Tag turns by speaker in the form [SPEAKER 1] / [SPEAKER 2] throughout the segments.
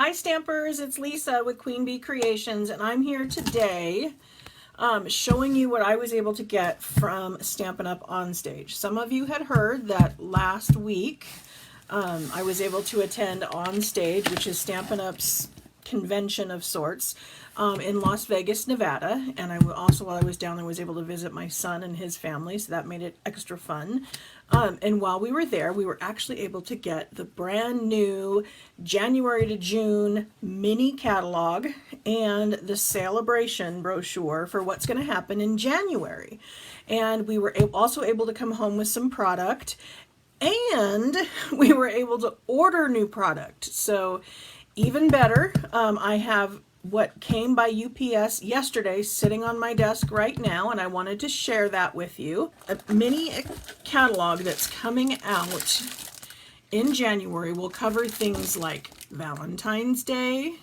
[SPEAKER 1] Hi Stampers, it's Lisa with Queen Bee Creations, and I'm here today showing you what I was able to get from Stampin' Up! On Stage. Some of you had heard that last week I was able to attend On Stage, which is Stampin' Up's convention of sorts, in Las Vegas, Nevada. And I also, while I was down there, was able to visit my son and his family, so that made it extra fun. And while we were there, we were actually able to get the brand new January to June mini catalog and the celebration brochure for what's going to happen in January. And we were also able to come home with some product, and we were able to order new product. So even better, I have what came by UPS yesterday sitting on my desk right now, and I wanted to share that with you. A mini catalog that's coming out in January will cover things like Valentine's Day,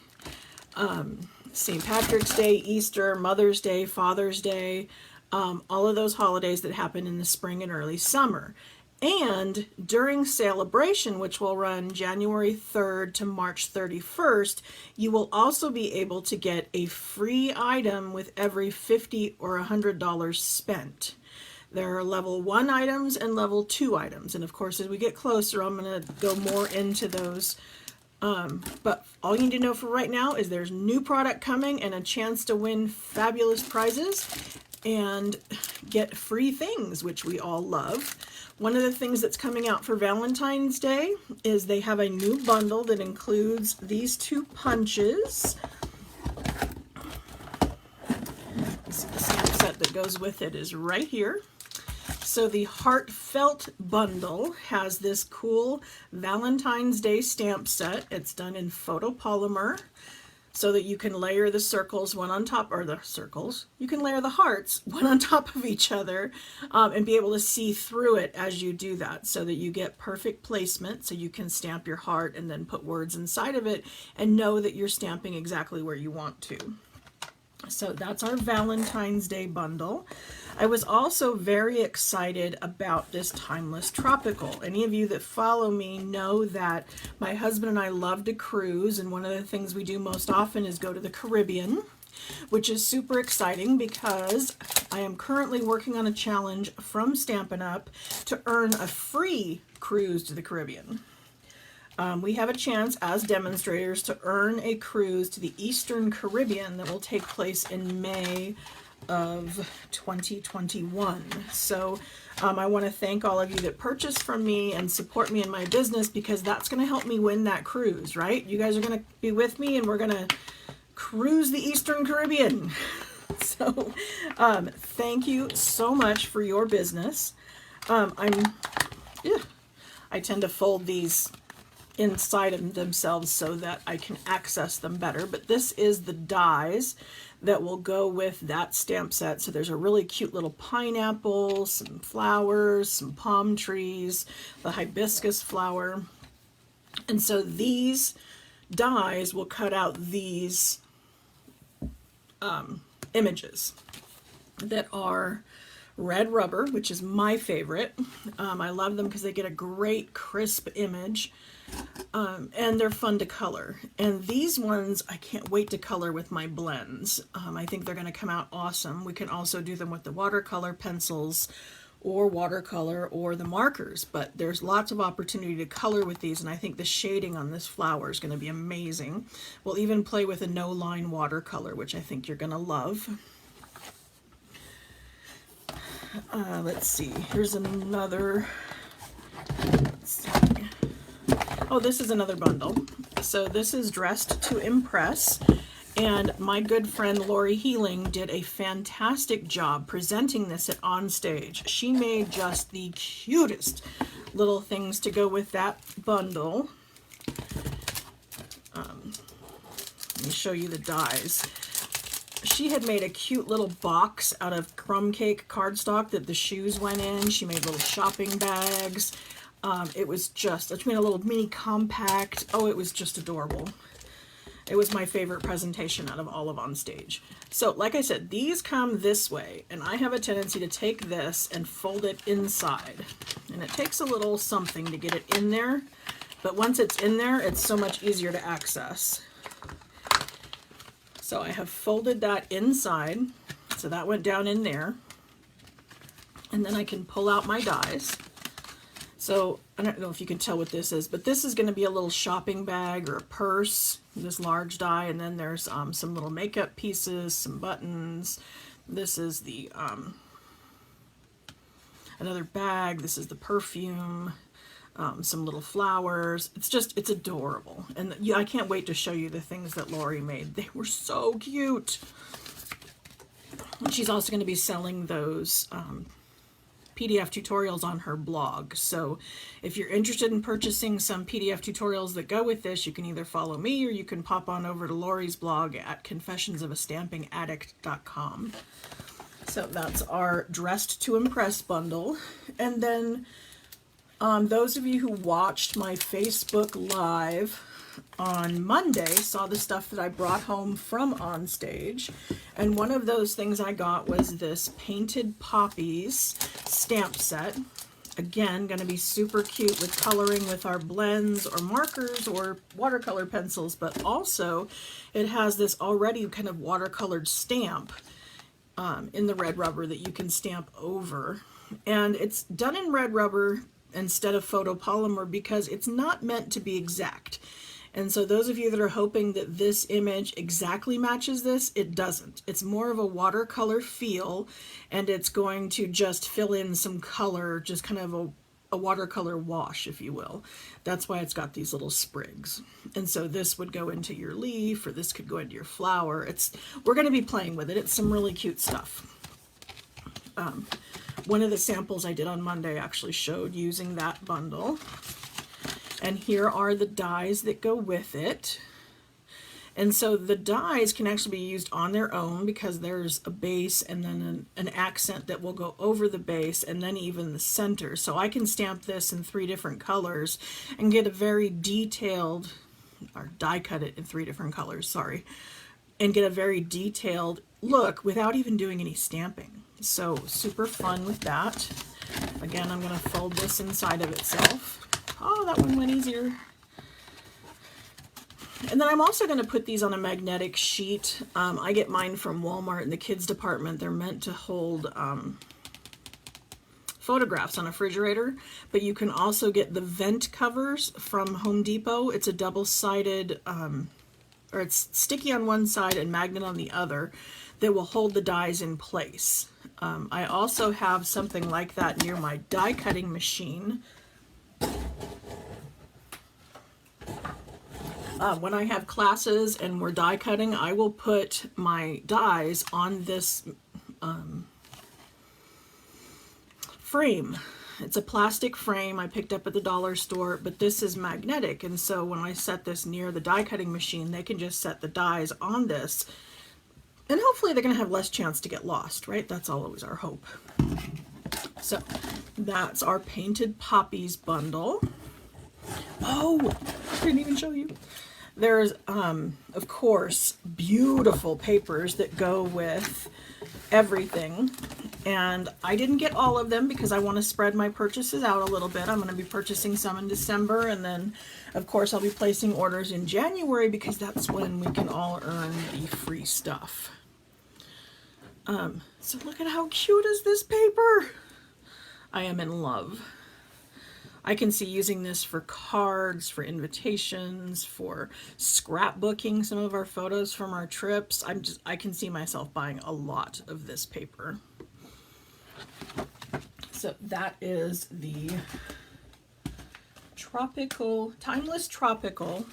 [SPEAKER 1] St. Patrick's Day, Easter, Mother's Day, Father's Day, all of those holidays that happen in the spring and early summer. And during celebration, which will run January 3rd to March 31st, you will also be able to get a free item with every $50 or $100 spent. There are level 1 items and level 2 items. And of course, as we get closer, I'm going to go more into those. But all you need to know for right now is there's new product coming and a chance to win fabulous prizes and get free things, which we all love. One of the things that's coming out for Valentine's Day is they have a new bundle that includes these 2 punches. The stamp set that goes with it is right here. So the Heartfelt bundle has this cool Valentine's Day stamp set. It's done in photopolymer, so that you can layer the circles one on top, or the circles, you can layer the hearts one on top of each other, and be able to see through it as you do that, so that you get perfect placement, so you can stamp your heart and then put words inside of it and know that you're stamping exactly where you want to. So that's our Valentine's Day bundle. I was also very excited about this Timeless Tropical. Any of you that follow me know that my husband and I love to cruise, and one of the things we do most often is go to the Caribbean, which is super exciting because I am currently working on a challenge from Stampin' Up! To earn a free cruise to the Caribbean. We have a chance as demonstrators to earn a cruise to the Eastern Caribbean that will take place in May of 2021. So I want to thank all of you that purchase from me and support me in my business, because that's going to help me win that cruise, right? You guys are going to be with me and we're going to cruise the Eastern Caribbean. So thank you so much for your business. I tend to fold these inside of themselves so that I can access them better, but this is the dies that will go with that stamp set. So there's a really cute little pineapple, some flowers, some palm trees, the hibiscus flower, and so these dies will cut out these images that are red rubber, which is my favorite. I love them because they get a great crisp image. And they're fun to color. And these ones, I can't wait to color with my blends. I think they're going to come out awesome. We can also do them with the watercolor pencils or watercolor or the markers, but there's lots of opportunity to color with these, and I think the shading on this flower is going to be amazing. We'll even play with a no-line watercolor, which I think you're going to love. Let's see, here's another, let's see. Oh, this is another bundle. So this is Dressed to Impress, and my good friend Lori Healing did a fantastic job presenting this at On Stage. She made just the cutest little things to go with that bundle. Let me show you the dies. She had made a cute little box out of crumb cake cardstock that the shoes went in. She made little shopping bags. It was just, I mean, a little mini compact. Oh, it was just adorable. It was my favorite presentation out of all of On Stage. So, like I said, these come this way, and I have a tendency to take this and fold it inside. And it takes a little something to get it in there, but once it's in there, it's so much easier to access. So I have folded that inside, so that went down in there. And then I can pull out my dies. So I don't know if you can tell what this is, but this is going to be a little shopping bag or a purse, this large die, and then there's some little makeup pieces, some buttons. This is the another bag. This is the perfume, some little flowers. It's adorable. And I can't wait to show you the things that Lori made. They were so cute. And she's also going to be selling those PDF tutorials on her blog. So if you're interested in purchasing some PDF tutorials that go with this, you can either follow me or you can pop on over to Lori's blog at confessionsofastampingaddict.com. So that's our Dressed to Impress bundle. And then those of you who watched my Facebook Live on Monday saw the stuff that I brought home from Onstage. And one of those things I got was this Painted Poppies stamp set. Again, going to be super cute with coloring with our blends or markers or watercolor pencils, but also it has this already kind of watercolored stamp in the red rubber that you can stamp over. And it's done in red rubber instead of photopolymer because it's not meant to be exact. And so those of you that are hoping that this image exactly matches this, it doesn't. It's more of a watercolor feel, and it's going to just fill in some color, just kind of a watercolor wash, if you will. That's why it's got these little sprigs. And so this would go into your leaf, or this could go into your flower. We're going to be playing with it. It's some really cute stuff. One of the samples I did on Monday actually showed using that bundle. And here are the dies that go with it. And so the dies can actually be used on their own because there's a base and then an accent that will go over the base and then even the center. So I can stamp this in 3 different colors and get a very detailed, or die cut it in 3 different colors, sorry, and get a very detailed look without even doing any stamping. So super fun with that. Again, I'm going to fold this inside of itself. Oh, that one went easier. And then I'm also going to put these on a magnetic sheet. I get mine from Walmart in the kids department. They're meant to hold photographs on a refrigerator, but you can also get the vent covers from Home Depot. It's a double-sided, or it's sticky on one side and magnet on the other, that will hold the dies in place. I also have something like that near my die cutting machine. When I have classes and we're die cutting, I will put my dies on this frame. It's a plastic frame I picked up at the dollar store, but this is magnetic, and so when I set this near the die cutting machine, they can just set the dies on this, and hopefully they're going to have less chance to get lost, right? That's always our hope. So that's our Painted Poppies bundle. Oh, I didn't even show you. There's, of course, beautiful papers that go with everything. And I didn't get all of them because I want to spread my purchases out a little bit. I'm going to be purchasing some in December. And then, of course, I'll be placing orders in January because that's when we can all earn the free stuff. So look at how cute is this paper. I am in love. I can see using this for cards, for invitations, for scrapbooking some of our photos from our trips. I can see myself buying a lot of this paper. So that is the Timeless Tropical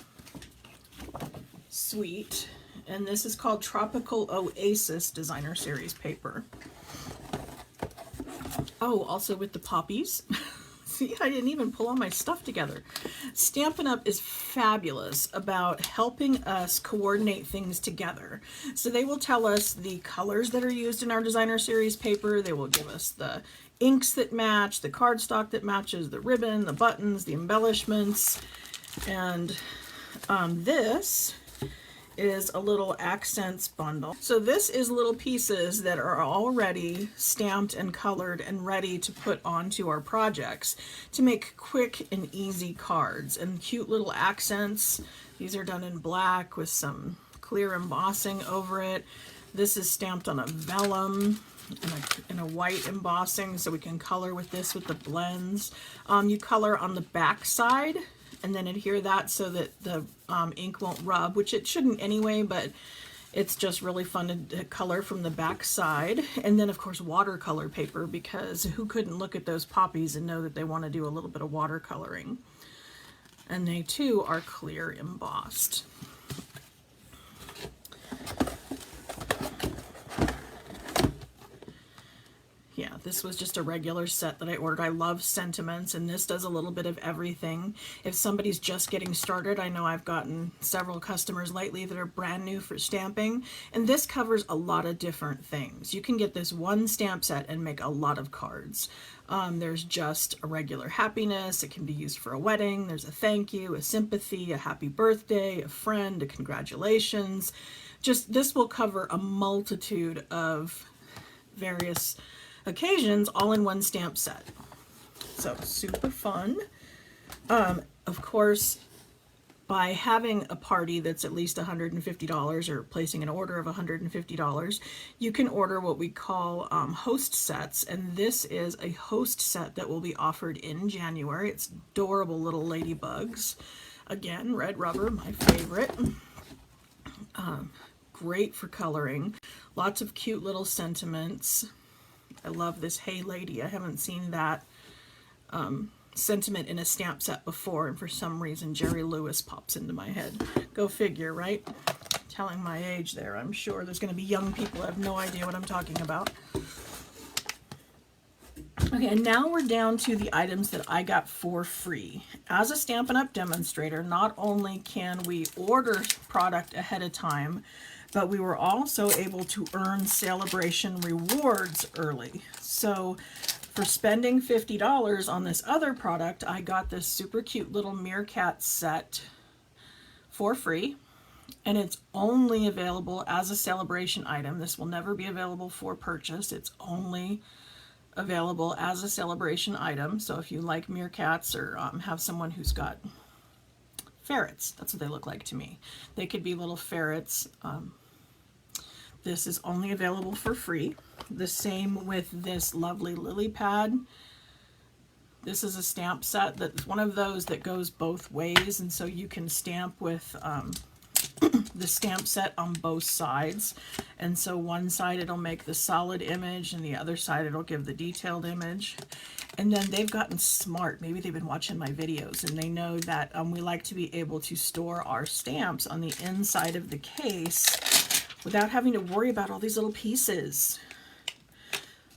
[SPEAKER 1] Suite. And this is called Tropical Oasis Designer Series paper. Oh, also with the poppies. See, I didn't even pull all my stuff together. Stampin' Up! Is fabulous about helping us coordinate things together. So they will tell us the colors that are used in our designer series paper. They will give us the inks that match, the cardstock that matches, the ribbon, the buttons, the embellishments. And this is a little accents bundle. So this is little pieces that are already stamped and colored and ready to put onto our projects to make quick and easy cards and cute little accents. These are done in black with some clear embossing over it. This is stamped on a vellum in a white embossing, so we can color with this with the blends. You color on the back side and then adhere that so that the ink won't rub, which it shouldn't anyway, but it's just really fun to color from the back side. And then of course watercolor paper, because who couldn't look at those poppies and know that they want to do a little bit of watercoloring. And they too are clear embossed. Yeah, this was just a regular set that I ordered. I love sentiments, and this does a little bit of everything. If somebody's just getting started, I know I've gotten several customers lately that are brand new for stamping, and this covers a lot of different things. You can get this one stamp set and make a lot of cards. There's just a regular happiness. It can be used for a wedding. There's a thank you, a sympathy, a happy birthday, a friend, a congratulations. Just this will cover a multitude of various occasions all in one stamp set. So super fun. Of course, by having a party that's at least $150 or placing an order of $150, you can order what we call host sets, and this is a host set that will be offered in January. It's adorable little ladybugs. Again, red rubber, my favorite. Great for coloring. Lots of cute little sentiments. I love this Hey Lady. I haven't seen that sentiment in a stamp set before, and for some reason Jerry Lewis pops into my head. Go figure, right? Telling my age there. I'm sure there's going to be young people who have no idea what I'm talking about. Okay, and now we're down to the items that I got for free. As a Stampin' Up! Demonstrator, not only can we order product ahead of time, but we were also able to earn celebration rewards early. So for spending $50 on this other product, I got this super cute little meerkat set for free, and it's only available as a celebration item. This will never be available for purchase. It's only available as a celebration item. So if you like meerkats or have someone who's got ferrets, that's what they look like to me. They could be little ferrets. This is only available for free. The same with this lovely lily pad. This is a stamp set that's one of those that goes both ways, and so you can stamp with the stamp set on both sides. And so one side it'll make the solid image, and the other side it'll give the detailed image. And then they've gotten smart. Maybe they've been watching my videos and they know that we like to be able to store our stamps on the inside of the case without having to worry about all these little pieces.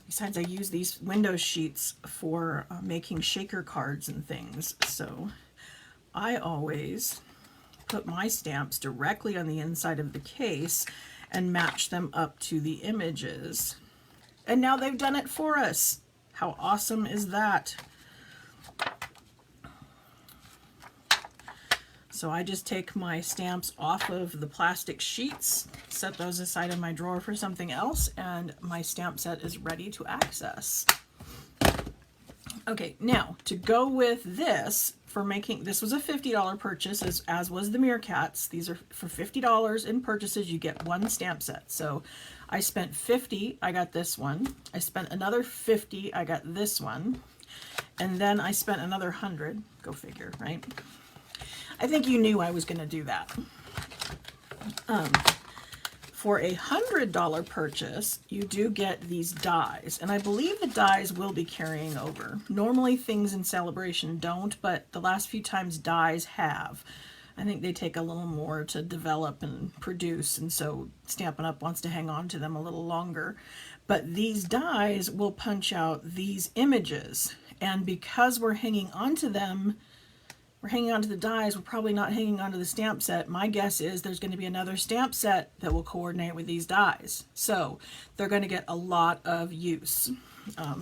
[SPEAKER 1] Besides, I use these window sheets for making shaker cards and things. So I always put my stamps directly on the inside of the case and match them up to the images. And now they've done it for us. How awesome is that? So I just take my stamps off of the plastic sheets, set those aside in my drawer for something else, and my stamp set is ready to access. Okay, now to go with this, for making, this was a $50 purchase, as was the meerkats. These are for $50 in purchases, you get one stamp set. So I spent $50, I got this one. I spent another $50, I got this one. And then I spent another $100, go figure, right? I think you knew I was going to do that. For a $100 purchase, you do get these dies, and I believe the dies will be carrying over. Normally things in Celebration don't, but the last few times dies have. I think they take a little more to develop and produce, and so Stampin' Up! Wants to hang on to them a little longer. But these dies will punch out these images, and because we're hanging on to them, we're hanging on to the dies, we're probably not hanging on to the stamp set. My guess is there's going to be another stamp set that will coordinate with these dies. So they're going to get a lot of use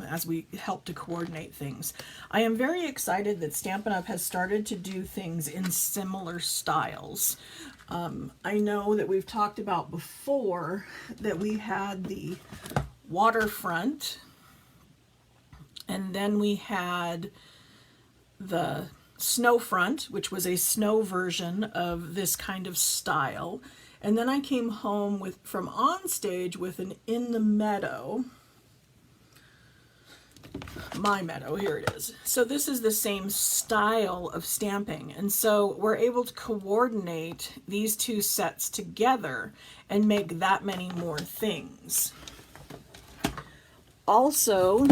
[SPEAKER 1] as we help to coordinate things. I am very excited that Stampin' Up! Has started to do things in similar styles. I know that we've talked about before that we had the waterfront, and then we had the Snowfront, which was a snow version of this kind of style. And then I came home from On Stage with an In the Meadow. My Meadow, here it is. So this is the same style of stamping, and so we're able to coordinate these two sets together and make that many more things. Also,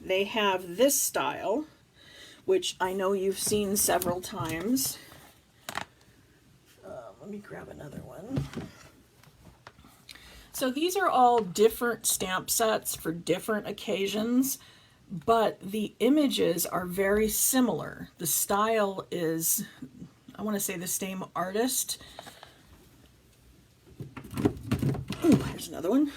[SPEAKER 1] they have this style, which I know you've seen several times. Let me grab another one. So these are all different stamp sets for different occasions, but the images are very similar. The style is, I want to say, the same artist. Ooh, here's another one.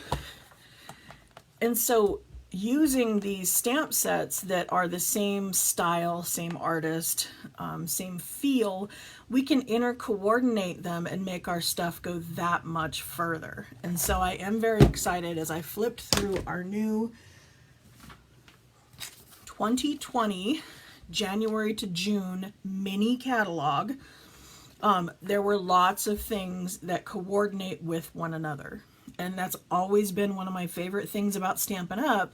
[SPEAKER 1] And so using these stamp sets that are the same style, same artist, same feel, we can inter-coordinate them and make our stuff go that much further. And so I am very excited as I flipped through our new 2020 January to June mini catalog. There were lots of things that coordinate with one another. And that's always been one of my favorite things about Stampin' Up!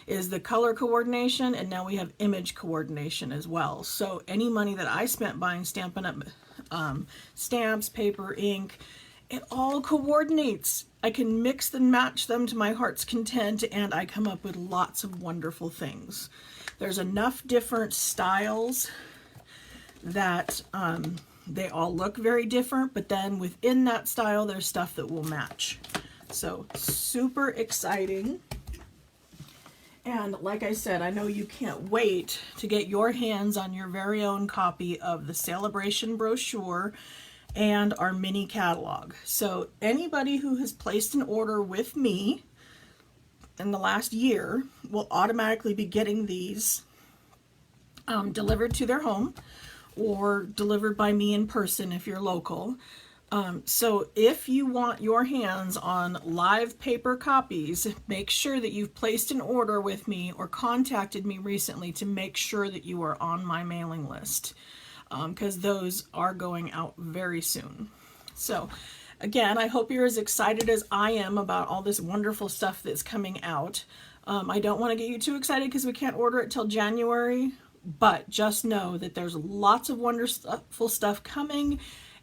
[SPEAKER 1] Is the color coordination, and now we have image coordination as well. So any money that I spent buying Stampin' Up! Stamps, paper, ink, it all coordinates. I can mix and match them to my heart's content, and I come up with lots of wonderful things. There's enough different styles that they all look very different, but then within that style, there's stuff that will match. So super exciting. And like I said, I know you can't wait to get your hands on your very own copy of the Celebration brochure and our mini catalog. So anybody who has placed an order with me in the last year will automatically be getting these delivered to their home or delivered by me in person if you're local. So if you want your hands on live paper copies, make sure that you've placed an order with me or contacted me recently to make sure that you are on my mailing list, because those are going out very soon. So again, I hope you're as excited as I am about all this wonderful stuff that's coming out. I don't want to get you too excited because we can't order it till January, but just know that there's lots of wonderful stuff coming,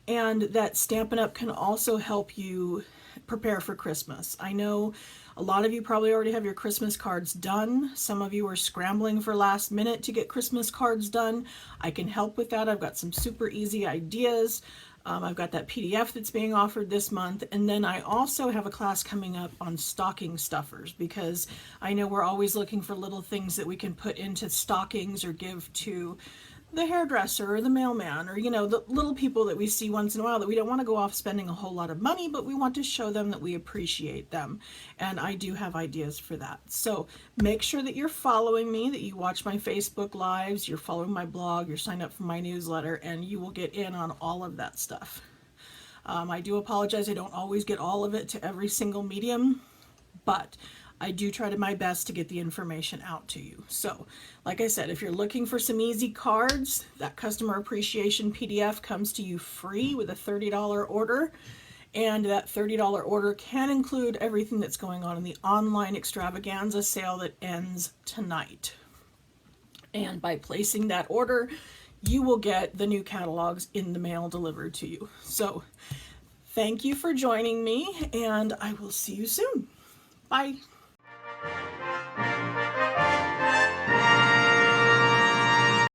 [SPEAKER 1] and that Stampin' Up! Can also help you prepare for Christmas. I know a lot of you probably already have your Christmas cards done. Some of you are scrambling for last minute to get Christmas cards done. I can help with that. I've got some super easy ideas. I've got that PDF that's being offered this month. And then I also have a class coming up on stocking stuffers, because I know we're always looking for little things that we can put into stockings or give to the hairdresser or the mailman, or, you know, the little people that we see once in a while that we don't want to go off spending a whole lot of money, but we want to show them that we appreciate them. And I do have ideas for that. So make sure that you're following me, that you watch my Facebook lives, you're following my blog, you're signed up for my newsletter, and you will get in on all of that stuff. I do apologize, I don't always get all of it to every single medium, but I do try my best to get the information out to you. So, like I said, if you're looking for some easy cards, that customer appreciation PDF comes to you free with a $30 order. And that $30 order can include everything that's going on in the online extravaganza sale that ends tonight. And by placing that order, you will get the new catalogs in the mail delivered to you. So, thank you for joining me, and I will see you soon. Bye.